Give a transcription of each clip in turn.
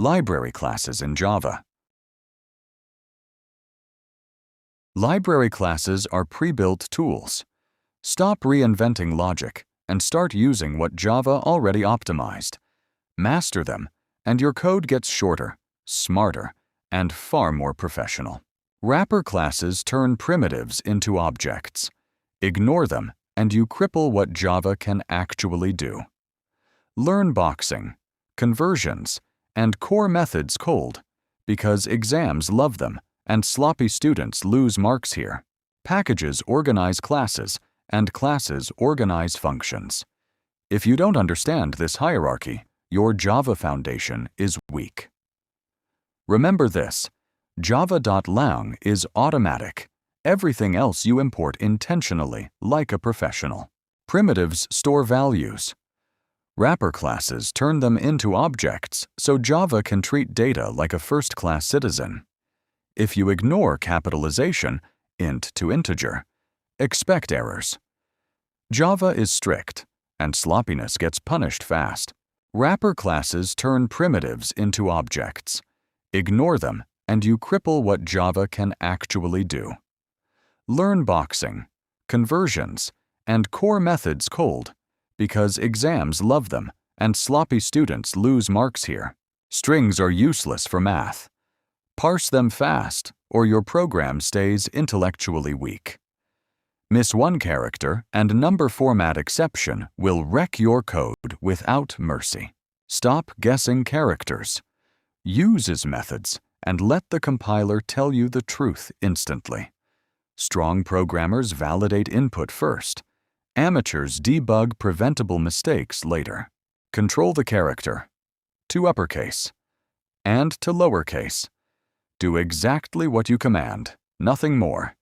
Library classes in Java. Library classes are pre-built tools. Stop reinventing logic and start using what Java already optimized. Master them, and your code gets shorter, smarter, and far more professional. Wrapper classes turn primitives into objects. Ignore them, and you cripple what Java can actually do. Learn boxing, conversions, and core methods cold, because exams love them and sloppy students lose marks here. Packages organize classes, and classes organize functions. If you don't understand this hierarchy, your Java foundation is weak. Remember this: Java.lang is automatic. Everything else you import intentionally, like a professional. Primitives store values. Wrapper classes turn them into objects, so Java can treat data like a first-class citizen. If you ignore capitalization, int to integer, expect errors. Java is strict, and sloppiness gets punished fast. Wrapper classes turn primitives into objects. Ignore them, and you cripple what Java can actually do. Learn boxing, conversions, and core methods cold, because exams love them and sloppy students lose marks here. Strings are useless for math. Parse them fast, or your program stays intellectually weak. Miss one character and number format exception will wreck your code without mercy. Stop guessing characters. Use his methods and let the compiler tell you the truth instantly. Strong programmers validate input first. Amateurs debug preventable mistakes later. Control the character. To uppercase. And to lowercase. Do exactly what you command, nothing more.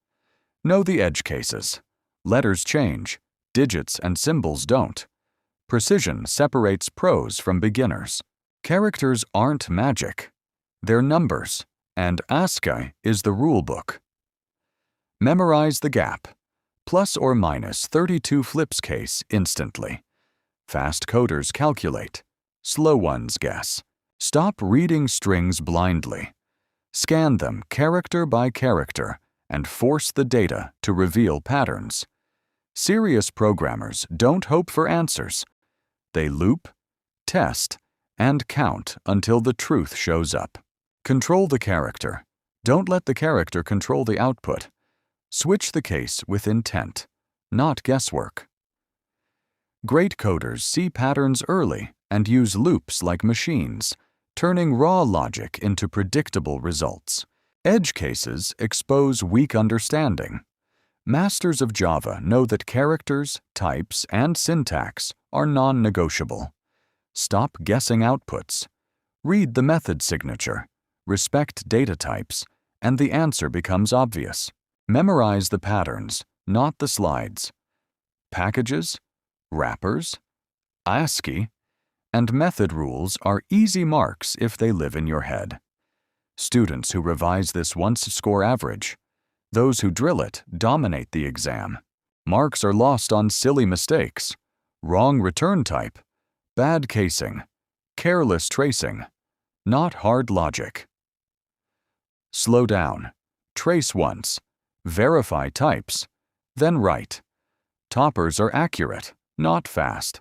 Know the edge cases. Letters change, digits and symbols don't. Precision separates pros from beginners. Characters aren't magic. They're numbers, and ASCII is the rulebook. Memorize the gap. Plus or minus 32 flips case instantly. Fast coders calculate. Slow ones guess. Stop reading strings blindly. Scan them character by character and force the data to reveal patterns. Serious programmers don't hope for answers. They loop, test, and count until the truth shows up. Control the character. Don't let the character control the output. Switch the case with intent, not guesswork. Great coders see patterns early and use loops like machines, turning raw logic into predictable results. Edge cases expose weak understanding. Masters of Java know that characters, types, and syntax are non-negotiable. Stop guessing outputs. Read the method signature, respect data types, and the answer becomes obvious. Memorize the patterns, not the slides. Packages, wrappers, ASCII, and method rules are easy marks if they live in your head. Students who revise this once score average. Those who drill it dominate the exam. Marks are lost on silly mistakes, wrong return type, bad casing, careless tracing, not hard logic. Slow down. Trace once. Verify types. Then write. Toppers are accurate, not fast.